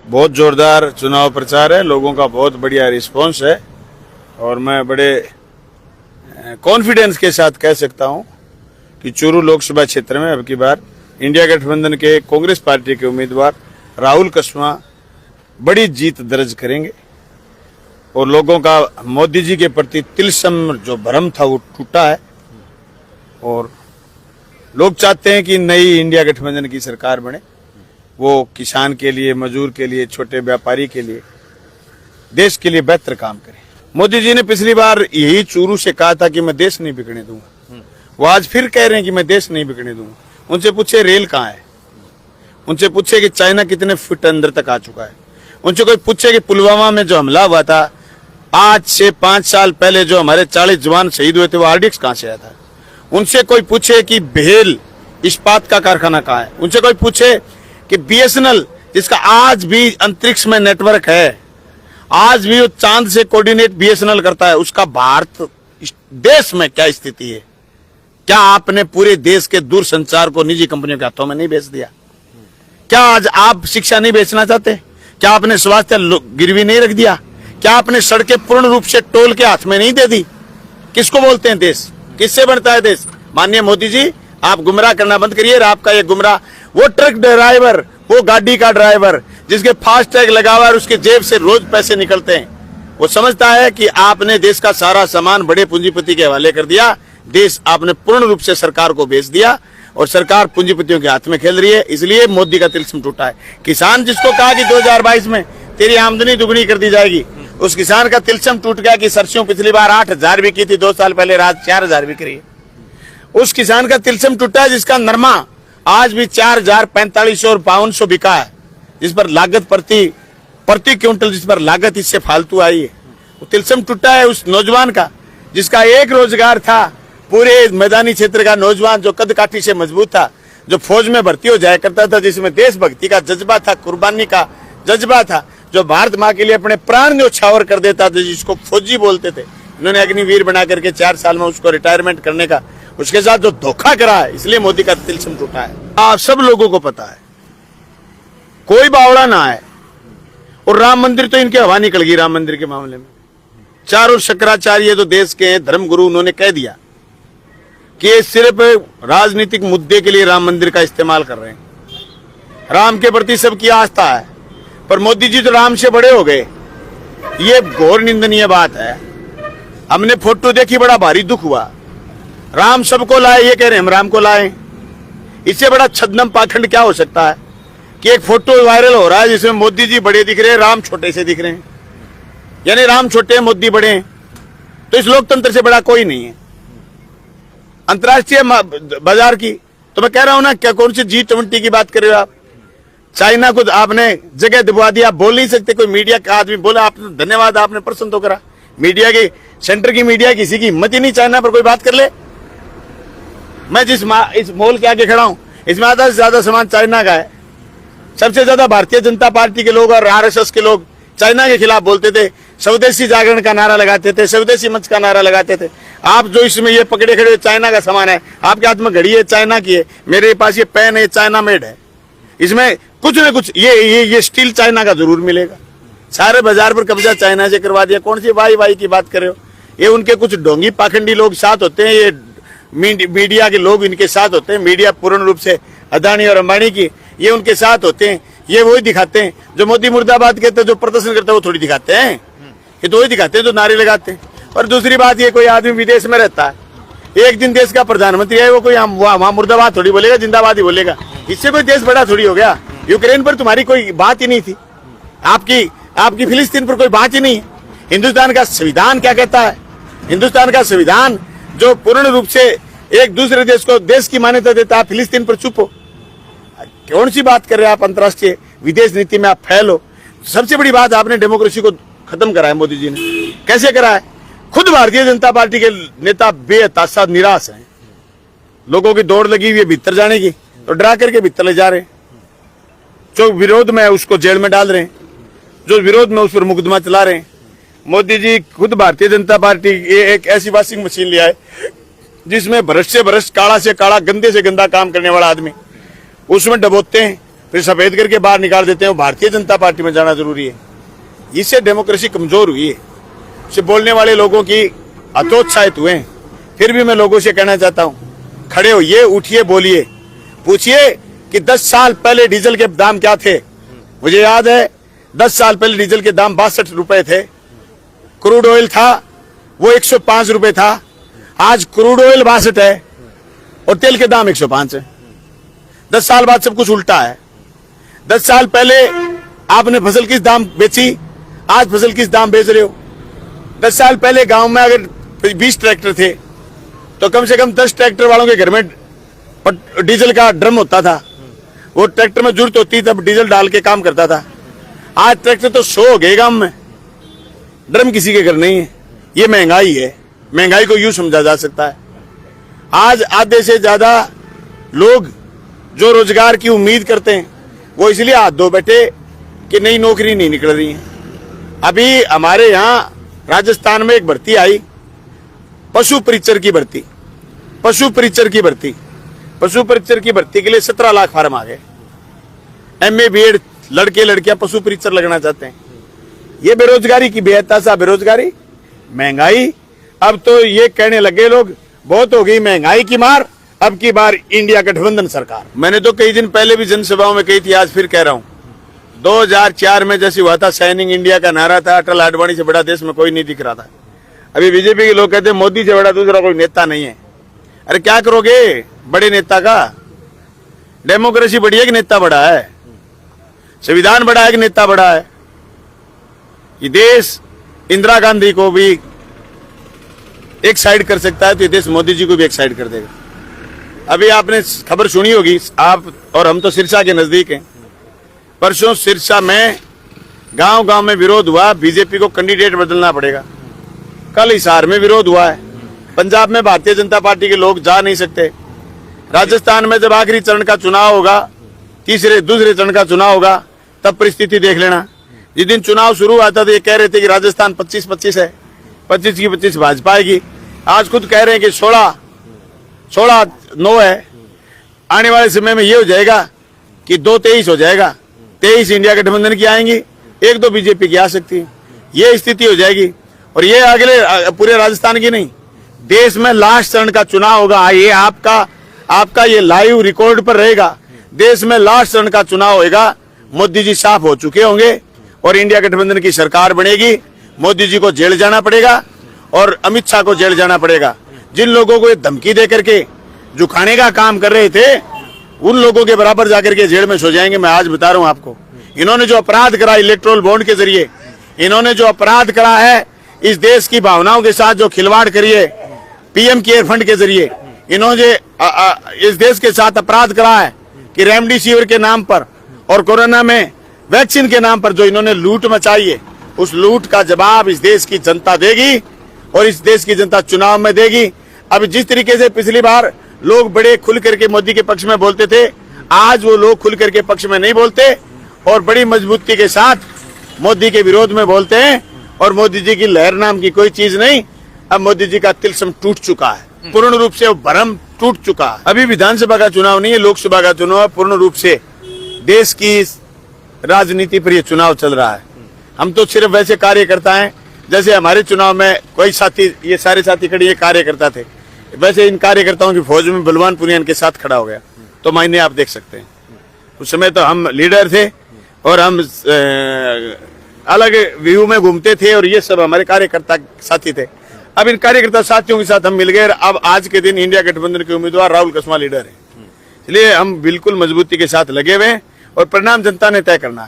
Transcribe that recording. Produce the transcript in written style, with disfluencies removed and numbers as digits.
बहुत जोरदार चुनाव प्रचार है, लोगों का बहुत बढ़िया रिस्पांस है और मैं बड़े कॉन्फिडेंस के साथ कह सकता हूं कि चूरू लोकसभा क्षेत्र में अब की बार इंडिया गठबंधन के कांग्रेस पार्टी के उम्मीदवार राहुल कस्वां बड़ी जीत दर्ज करेंगे और लोगों का मोदी जी के प्रति तिलस्म जो भ्रम था वो टूटा है और लोग चाहते हैं कि नई इंडिया गठबंधन की सरकार बने, वो किसान के लिए, मजदूर के लिए, छोटे व्यापारी के लिए, देश के लिए बेहतर काम करे। मोदी जी ने पिछली बार यही चूरू से कहा था कि मैं देश नहीं बिकने दूंगा, वो आज फिर कह रहे हैं कि मैं देश नहीं बिकने दूंगा। उनसे पूछे रेल कहाँ है, उनसे पूछे कि चाइना कितने फुट अंदर तक आ चुका है, उनसे कोई पूछे कि पुलवामा में जो हमला हुआ था आज से 5 साल पहले जो हमारे 40 जवान शहीद हुए थे वो आरडीएक्स कहाँ से आया था, उनसे कोई पूछे कि भेल इस्पात का कारखाना कहाँ है, उनसे कोई पूछे कि बीएसएनएल जिसका आज भी अंतरिक्ष में नेटवर्क है, आज भी वो चांद से कोऑर्डिनेट बीएसएनएल करता है, उसका भारत देश में क्या स्थिति है। क्या आपने पूरे देश के दूरसंचार को निजी कंपनियों के हाथों में नहीं बेच दिया? क्या आज आप शिक्षा नहीं बेचना चाहते? क्या आपने स्वास्थ्य गिरवी नहीं रख दिया? क्या आपने सड़कें पूर्ण रूप से टोल के हाथ में नहीं दे दी? किसको बोलते हैं देश? किससे बनता है देश? माननीय मोदी जी, आप गुमराह करना बंद करिए। आपका ये गुमराह, वो ट्रक ड्राइवर, वो गाड़ी का ड्राइवर जिसके फास्ट टैग लगा हुआ है, उसके जेब से रोज पैसे निकलते हैं, वो समझता है कि आपने देश का सारा सामान बड़े पूंजीपति के हवाले कर दिया। देश आपने पूर्ण रूप से सरकार को बेच दिया और सरकार पूंजीपतियों के हाथ में खेल रही है, इसलिए मोदी का तिलस्म टूटा है। किसान जिसको कहा कि 2022 में तेरी आमदनी दुगनी कर दी जाएगी, उस किसान का तिलस्म टूट गया कि सरसों पिछली बार 8,000 बिकी थी, 2 साल पहले रात 4,000 बिक रही है। उस किसान का तिलस्म टूटा है जिसका नरमा आज भी 4,000, 4,500 और 5,500 बिका है, जिस पर लागत प्रति क्विंटल जिस पर लागत इससे फालतू आई है। वो तिलस्म टूटा है उस नौजवान का जिसका एक रोजगार था, पूरे मैदानी क्षेत्र का नौजवान जो कद काठी से मजबूत था, जो फौज में भर्ती हो जाया करता था, जिसमें देशभक्ति का जज्बा था, कुर्बानी का जज्बा था, जो भारत माँ के लिए अपने प्राण न्यौछावर कर देता था, जिसको फौजी बोलते थे। इन्होंने अग्निवीर बना करके 4 साल में उसको रिटायरमेंट करने का, उसके साथ जो धोखा करा है, इसलिए मोदी का तिलस्म टूटा है। आप सब लोगों को पता है, कोई बावड़ा ना है। और राम मंदिर तो इनके हवा निकल गई। राम मंदिर के मामले में चारों शंकराचार्य जो देश के धर्मगुरु, उन्होंने कह दिया कि ये सिर्फ राजनीतिक मुद्दे के लिए राम मंदिर का इस्तेमाल कर रहे हैं। राम के प्रति सबकी आस्था है, पर मोदी जी तो राम से बड़े हो गए, ये घोर निंदनीय बात है। हमने फोटो देखी, बड़ा भारी दुख हुआ। राम सबको लाए, ये कह रहे हैं हम राम को लाए। इससे बड़ा छद्म पाखंड क्या हो सकता है कि एक फोटो वायरल हो रहा है जिसमें मोदी जी बड़े दिख रहे हैं, राम छोटे से दिख रहे हैं, यानी राम छोटे हैं, मोदी बड़े हैं। तो इस लोकतंत्र से बड़ा कोई नहीं है। अंतर्राष्ट्रीय बाजार की तो मैं कह रहा हूं ना, क्या कौन सी G20 की बात कर रहे हो आप? चाइना को आपने जगह दिलवा दिया, बोल नहीं सकते। कोई मीडिया का आदमी बोला, आपने धन्यवाद, आपने प्रश्न तो करा। मीडिया की, सेंटर की मीडिया किसी की हिम्मत ही नहीं चाइना पर कोई बात कर ले। मैं जिस इस मॉल के आगे खड़ा हूं, इसमें आधा से ज्यादा सामान चाइना का है। सबसे ज्यादा भारतीय जनता पार्टी के लोग और आरएसएस के लोग चाइना के खिलाफ बोलते थे, स्वदेशी जागरण का नारा लगाते थे, स्वदेशी मंच का नारा लगाते थे। आप जो इसमें ये पकड़े खड़े चाइना का सामान है, आपके हाथ में घड़ी है चाइना की है, मेरे पास ये पेन है चाइना मेड है, इसमें कुछ न कुछ ये स्टील चाइना का जरूर मिलेगा। सारे बाजार पर कब्जा चाइना से करवा दिया। कौन सी वाई की बात कर रहे हो? ये उनके कुछ ढोंगी पाखंडी लोग साथ होते हैं, ये मीडिया के लोग इनके साथ होते हैं। मीडिया पूर्ण रूप से अदानी और अंबानी की, ये उनके साथ होते हैं। ये वही दिखाते हैं जो मोदी मुर्दाबाद कहते हैं, जो प्रदर्शन करते हैं वो थोड़ी दिखाते हैं, ये तो वही दिखाते हैं जो नारे लगाते हैं। और दूसरी बात, ये कोई आदमी विदेश में रहता है, एक दिन देश का प्रधानमंत्री है, वो कोई वहां मुर्दाबाद थोड़ी बोलेगा, जिंदाबाद ही बोलेगा। इससे कोई देश बड़ा थोड़ी हो गया। यूक्रेन पर तुम्हारी कोई बात ही नहीं थी, आपकी फिलिस्तीन पर कोई बात ही नहीं है। हिंदुस्तान का संविधान क्या कहता है? हिंदुस्तान का संविधान जो पूर्ण रूप से एक दूसरे देश को देश की मान्यता देता है, फिलिस्तीन पर चुप हो। कौन सी बात कर रहे हैं आप? अंतर्राष्ट्रीय विदेश नीति में आप फेल हो। सबसे बड़ी बात, आपने डेमोक्रेसी को खत्म करा है मोदी जी ने। कैसे करा है? खुद भारतीय जनता पार्टी के नेता बेहताशा निराश हैं। लोगों की दौड़ लगी हुई है भीतर जाने की, तो डरा करके भीतर ले जा रहे हैं। जो विरोध में है उसको जेल में डाल रहे हैं, जो विरोध में उस पर मुकदमा चला रहे हैं। मोदी जी खुद भारतीय जनता पार्टी एक ऐसी वॉशिंग मशीन लिया है जिसमें भ्रष्ट से भ्रष्ट, काला से काला, गंदे से गंदा काम करने वाला आदमी उसमें डबोते हैं फिर सफेद करके बाहर निकाल देते हैं, वो भारतीय जनता पार्टी में जाना जरूरी है। इससे डेमोक्रेसी कमजोर हुई है, इससे बोलने वाले लोगों की हतोत्साहित हुए हैं। फिर भी मैं लोगों से कहना चाहता हूं, खड़े होइए, उठिए, बोलिए, पूछिए कि 10 साल पहले डीजल के दाम क्या थे। मुझे याद है 10 साल पहले डीजल के दाम 62 रुपए थे, क्रूड ऑयल था वो 105 रुपए था। आज क्रूड ऑयल 62 है और तेल के दाम 105 है। 10 साल बाद सब कुछ उल्टा है। 10 साल पहले आपने फसल किस दाम बेची, आज फसल किस दाम बेच रहे हो। 10 साल पहले गांव में अगर 20 ट्रैक्टर थे तो कम से कम 10 ट्रैक्टर वालों के घर में डीजल का ड्रम होता था, वो ट्रैक्टर में जरूरत होती तब डीजल डाल के काम करता था। आज ट्रैक्टर तो 100 हो गए गांव में, ड्रम किसी के घर नहीं है। ये महंगाई है, महंगाई को यूं समझा जा सकता है। आज आधे से ज्यादा लोग जो रोजगार की उम्मीद करते हैं वो इसलिए हाथ धो बैठे कि नई नौकरी नहीं निकल रही है। अभी हमारे यहाँ राजस्थान में एक भर्ती आई, पशु परिचर की भर्ती, पशु परिचर की भर्ती, पशु परिचर की भर्ती के लिए 17 लाख फार्म आ गए। MA BEd लड़के लड़कियां पशु परिचर लगना चाहते हैं। ये बेरोजगारी की बेहताशा बेरोजगारी, महंगाई। अब तो ये कहने लगे लोग बहुत हो गई महंगाई की मार, अब की बार इंडिया गठबंधन सरकार। मैंने तो कई दिन पहले भी जनसभाओं में कही थी, आज फिर कह रहा हूं। 2004 में जैसे हुआ था, शाइनिंग इंडिया का नारा था, अटल आडवाणी से बड़ा देश में कोई नहीं दिख रहा था। अभी बीजेपी के लोग कहते हैं मोदी से बड़ा दूसरा कोई नेता नहीं है। अरे क्या करोगे बड़े नेता का? डेमोक्रेसी बड़ी है कि नेता बड़ा है? संविधान बड़ा है कि नेता बड़ा है? ये देश इंदिरा गांधी को भी एक साइड कर सकता है तो ये देश मोदी जी को भी एक साइड कर देगा। अभी आपने खबर सुनी होगी, आप और हम तो सिरसा के नजदीक हैं। परसों सिरसा में गांव गांव में विरोध हुआ, बीजेपी को कैंडिडेट बदलना पड़ेगा। कल हिसार में विरोध हुआ है। पंजाब में भारतीय जनता पार्टी के लोग जा नहीं सकते। राजस्थान में जब आखिरी चरण का चुनाव होगा, दूसरे चरण का चुनाव होगा, तब परिस्थिति देख लेना। जिस दिन चुनाव शुरू हुआ था तो ये कह रहे थे कि राजस्थान 25-25 है, 25 की 25 भाजपा आएगी। आज खुद कह रहे हैं कि 16-9 है। आने वाले समय में ये हो जाएगा कि 2-23 हो जाएगा। 23 इंडिया गठबंधन की आएंगी, 1-2 बीजेपी की आ सकती है। ये स्थिति हो जाएगी। और ये अगले पूरे राजस्थान की नहीं, देश में लास्ट चरण का चुनाव होगा। ये आपका ये लाइव रिकॉर्ड पर रहेगा। देश में लास्ट चरण का चुनाव होगा। मोदी जी साफ हो चुके होंगे और इंडिया गठबंधन की सरकार बनेगी। मोदी जी को जेल जाना पड़ेगा और अमित शाह को जेल जाना पड़ेगा। जिन लोगों को ये धमकी दे करके झुकाने का काम कर रहे थे, उन लोगों के बराबर जाकर के जेल में सो जाएंगे। मैं आज बता रहा हूं आपको, इन्होंने जो अपराध करा इलेक्ट्रोल बॉन्ड के जरिए, इन्होंने जो अपराध करा है इस देश की भावनाओं के साथ जो खिलवाड़ करी है PM केयर फंड के जरिए, इन्होंने इस देश के साथ अपराध करा है कि रेमडेसिविर के नाम पर और कोरोना में वैक्सीन के नाम पर जो इन्होंने लूट मचाई है, उस लूट का जवाब इस देश की जनता देगी और इस देश की जनता चुनाव में देगी। अब जिस तरीके से पिछली बार लोग बड़े खुल करके मोदी के पक्ष में बोलते थे, आज वो लोग खुल करके पक्ष में नहीं बोलते और बड़ी मजबूती के साथ मोदी के विरोध में बोलते हैं। और मोदी जी की लहर नाम की कोई चीज नहीं। अब मोदी जी का तिलस्म टूट चुका है, पूर्ण रूप से वो भरम टूट चुका है। अभी विधानसभा का चुनाव नहीं है, लोकसभा का चुनाव। पूर्ण रूप से देश की राजनीति पर यह चुनाव चल रहा है। हम तो सिर्फ वैसे कार्यकर्ता हैं जैसे हमारे चुनाव में कोई साथी, ये सारे साथी खड़े ये कार्यकर्ता थे, वैसे इन कार्यकर्ताओं की फौज में बलवान पुनिया के साथ खड़ा हो गया। तो मायने आप देख सकते हैं। उस समय तो हम लीडर थे और हम अलग व्यू में घूमते थे और ये सब हमारे कार्यकर्ता साथी थे। अब इन कार्यकर्ता साथियों के साथ हम मिल गए। अब आज के दिन इंडिया गठबंधन के उम्मीदवार राहुल कस्वां लीडर है। इसलिए हम बिल्कुल मजबूती के साथ लगे हुए हैं और परिणाम जनता ने तय करना है।